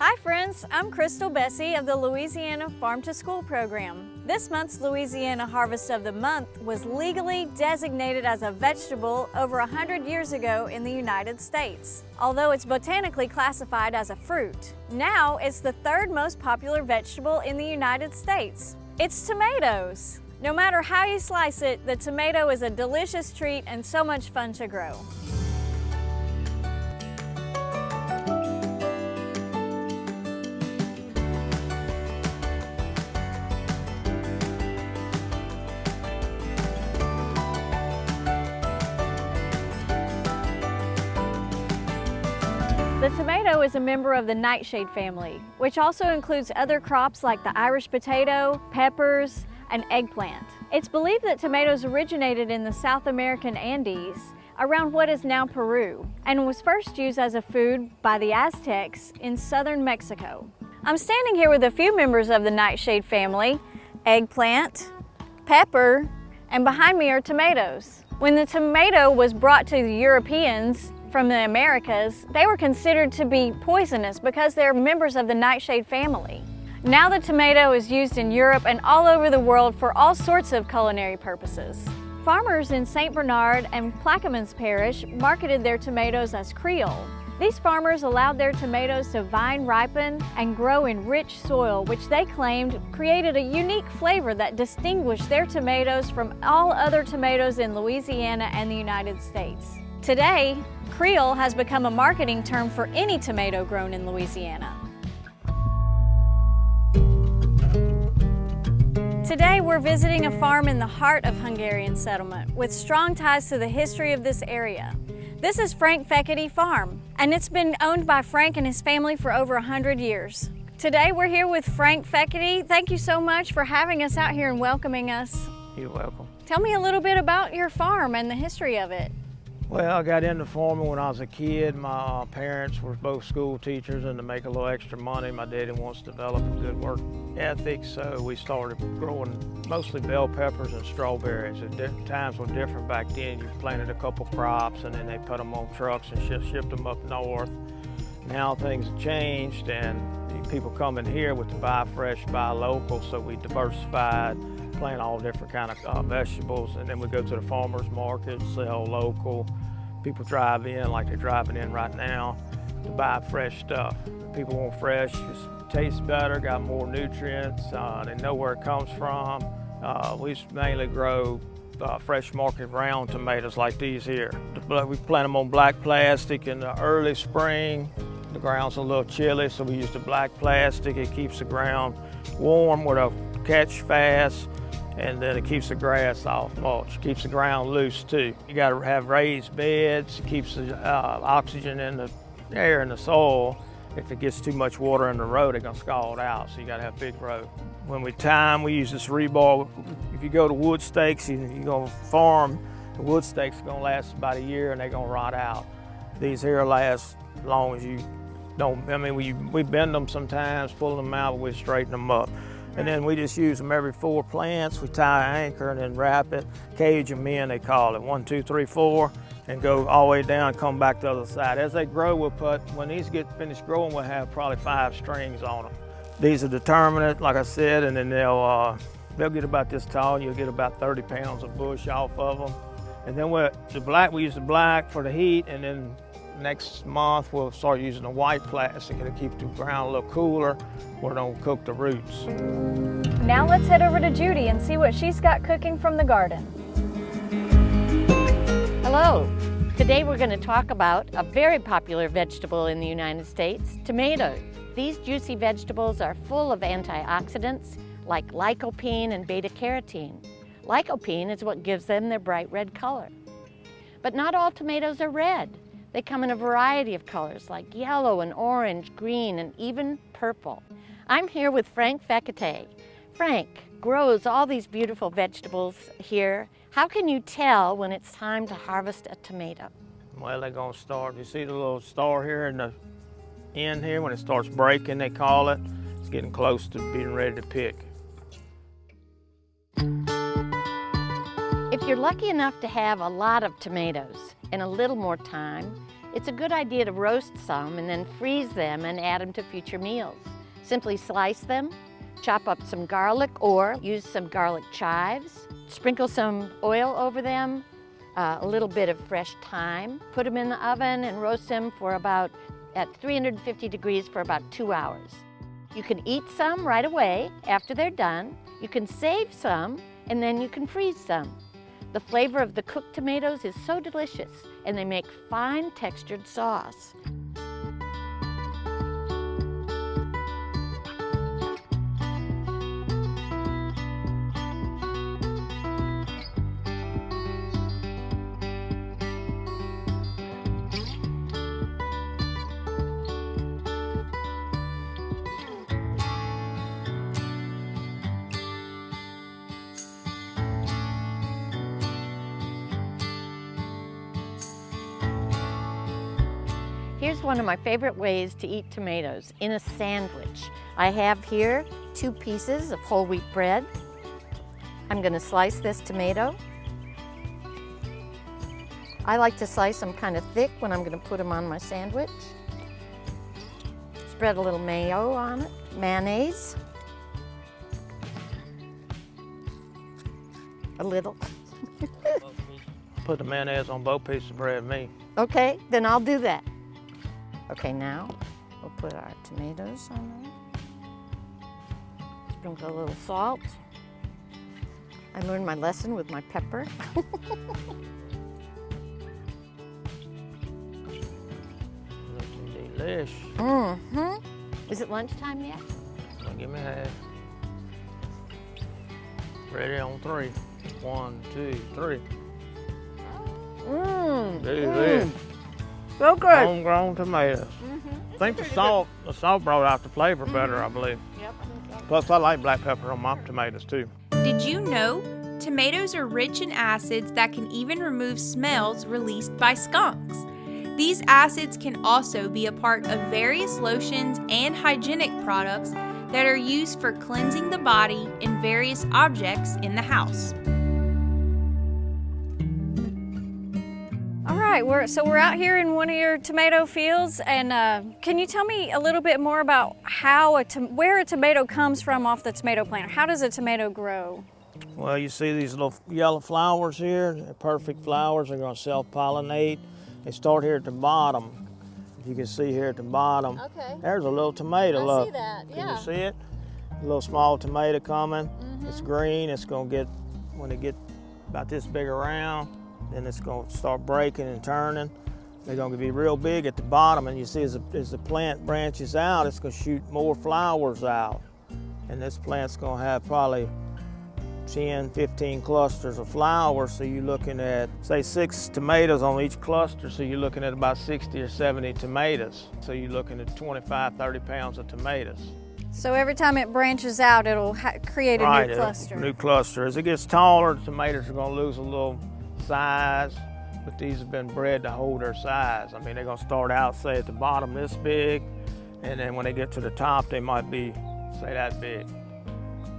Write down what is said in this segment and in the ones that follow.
Hi friends, I'm Crystal Bessie of the Louisiana Farm to School program. This month's Louisiana Harvest of the Month was legally designated as a vegetable over 100 years ago in the United States. Although it's botanically classified as a fruit, now it's the third most popular vegetable in the United States. It's tomatoes. No matter how you slice it, the tomato is a delicious treat and so much fun to grow. The tomato is a member of the nightshade family, which also includes other crops like the Irish potato, peppers, and eggplant. It's believed that tomatoes originated in the South American Andes around what is now Peru and was first used as a food by the Aztecs in southern Mexico. I'm standing here with a few members of the nightshade family: eggplant, pepper, and behind me are tomatoes. When the tomato was brought to the Europeans from the Americas, they were considered to be poisonous because they're members of the nightshade family. Now the tomato is used in Europe and all over the world for all sorts of culinary purposes. Farmers in St. Bernard and Plaquemines Parish marketed their tomatoes as Creole. These farmers allowed their tomatoes to vine ripen and grow in rich soil, which they claimed created a unique flavor that distinguished their tomatoes from all other tomatoes in Louisiana and the United States. Today, Creole has become a marketing term for any tomato grown in Louisiana. Today we're visiting a farm in the heart of Hungarian settlement with strong ties to the history of this area. This is Frank Fekete Farm, and it's been owned by Frank and his family for over 100 years. Today we're here with Frank Fekete. Thank you so much for having us out here and welcoming us. You're welcome. Tell me a little bit about your farm and the history of it. Well, I got into farming when I was a kid. My parents were both school teachers, and to make a little extra money, my daddy wants to develop a good work ethic, so we started growing mostly bell peppers and strawberries. At times were different back then. You planted a couple crops, and then they put them on trucks and shipped them up north. Now things have changed, and people come in here with the buy fresh, buy local, so we diversified, plant all different kind of vegetables, and then we go to the farmers market, sell local. People drive in like they're driving in right now to buy fresh stuff. People want fresh, it tastes better, got more nutrients, they know where it comes from. We mainly grow fresh market round tomatoes like these here. We plant them on black plastic in the early spring. The ground's a little chilly, so we use the black plastic. It keeps the ground warm where they'll catch fast, and then it keeps the grass off mulch, keeps the ground loose too. You got to have raised beds, it keeps the oxygen in the air in the soil. If it gets too much water in the road, it's gonna scald out, so you gotta have a big road. When we time, we use this rebar. If you go to wood stakes, you're gonna farm, the wood stakes are gonna last about a year and they're gonna rot out. These here last as long as you don't, I mean, we bend them sometimes, pull them out, but we straighten them up. And then we just use them every 4 plants. We tie an anchor and then wrap it, cage them in, they call it, 1, 2, 3, 4, and go all the way down and come back to the other side. As they grow, when these get finished growing, we'll have probably 5 strings on them. These are determinate, like I said, and then they'll get about this tall, and you'll get about 30 pounds of bush off of them. And then we use the black for the heat, and then next month we'll start using the white plastic. It'll keep the ground a little cooler where it don't cook the roots. Now let's head over to Judy and see what she's got cooking from the garden. Hello. Today we're going to talk about a very popular vegetable in the United States, tomatoes. These juicy vegetables are full of antioxidants like lycopene and beta-carotene. Lycopene is what gives them their bright red color. But not all tomatoes are red. They come in a variety of colors like yellow and orange, green, and even purple. I'm here with Frank Fekete. Frank grows all these beautiful vegetables here. How can you tell when it's time to harvest a tomato? Well, they're gonna start, you see the little star here in the end here? When it starts breaking, they call it. It's getting close to being ready to pick. If you're lucky enough to have a lot of tomatoes and a little more time, It's a good idea to roast some and then freeze them and add them to future meals. Simply slice them, chop up some garlic or use some garlic chives, sprinkle some oil over them, a little bit of fresh thyme, put them in the oven and roast them for about at 350 degrees for about 2 hours. You can eat some right away after they're done. You can save some and then you can freeze some. The flavor of the cooked tomatoes is so delicious and they make fine textured sauce. Here's one of my favorite ways to eat tomatoes, in a sandwich. I have here 2 pieces of whole wheat bread. I'm going to slice this tomato. I like to slice them kind of thick when I'm going to put them on my sandwich. Spread a little mayo on it, mayonnaise. A little. Put the mayonnaise on both pieces of bread, me. Okay, then I'll do that. Okay, now we'll put our tomatoes on there. Sprinkle a little salt. I learned my lesson with my pepper. Looking delish. Mm-hmm. Is it lunchtime yet? Well, give me half. Ready on 3. 1, 2, 3. Delish. So good. Homegrown tomatoes. I think the salt brought out the flavor better, I believe. Yep. Plus, I like black pepper on my tomatoes too. Did you know tomatoes are rich in acids that can even remove smells released by skunks? These acids can also be a part of various lotions and hygienic products that are used for cleansing the body and various objects in the house. All right, we're out here in one of your tomato fields, and can you tell me a little bit more about where a tomato comes from off the tomato plant? How does a tomato grow? Well, you see these little yellow flowers here? They're perfect flowers. They're going to self-pollinate. They start here at the bottom. If you can see here at the bottom, Okay. there's a little tomato. Look. see that, yeah. Can you see it? A little small tomato coming. It's green. It's going to get, when it gets about this big around, then it's going to start breaking and turning. They're going to be real big at the bottom, and you see as the plant branches out, it's going to shoot more flowers out. And this plant's going to have probably 10, 15 clusters of flowers, so you're looking at, say, 6 tomatoes on each cluster, so you're looking at about 60 or 70 tomatoes. So you're looking at 25, 30 pounds of tomatoes. So every time it branches out, it'll create a new cluster. New cluster. As it gets taller, the tomatoes are going to lose a little size, but these have been bred to hold their size. I mean, they're going to start out, say, at the bottom this big, and then when they get to the top, they might be, say, that big.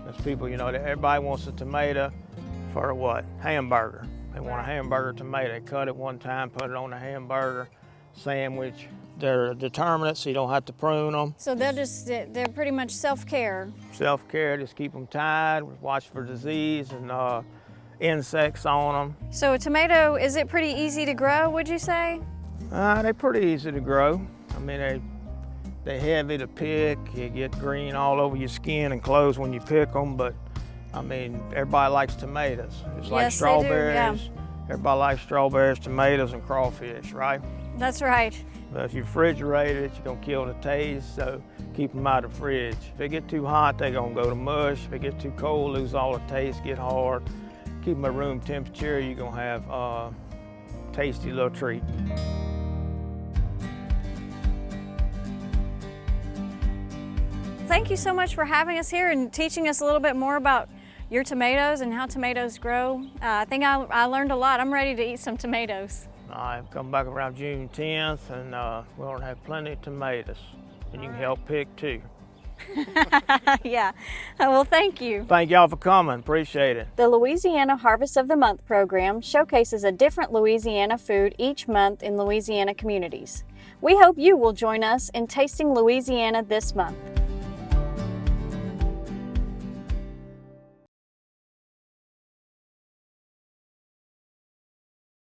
There's people, you know, everybody wants a tomato for what? Hamburger. They want a hamburger tomato. They cut it one time, put it on a hamburger sandwich. They're determinate, so you don't have to prune them. So they're pretty much self-care. Self-care, just keep them tied, watch for disease and insects on them. So a tomato, is it pretty easy to grow, would you say? They're pretty easy to grow. I mean, they're heavy to pick. You get green all over your skin and clothes when you pick them, but I mean, everybody likes tomatoes. It's like strawberries. They do, yeah. Everybody likes strawberries, tomatoes, and crawfish, right? That's right. But if you refrigerate it, you're gonna kill the taste, so keep them out of the fridge. If they get too hot, they're gonna go to mush. If it gets too cold, lose all the taste, get hard. Keep them at room temperature, you're gonna have a tasty little treat. Thank you so much for having us here and teaching us a little bit more about your tomatoes and how tomatoes grow. I think I learned a lot. I'm ready to eat some tomatoes. I've come back around June 10th, and we're gonna have plenty of tomatoes, and you can help pick too. Yeah, well, thank you. Thank y'all for coming. Appreciate it. The Louisiana Harvest of the Month program showcases a different Louisiana food each month in Louisiana communities. We hope you will join us in tasting Louisiana this month.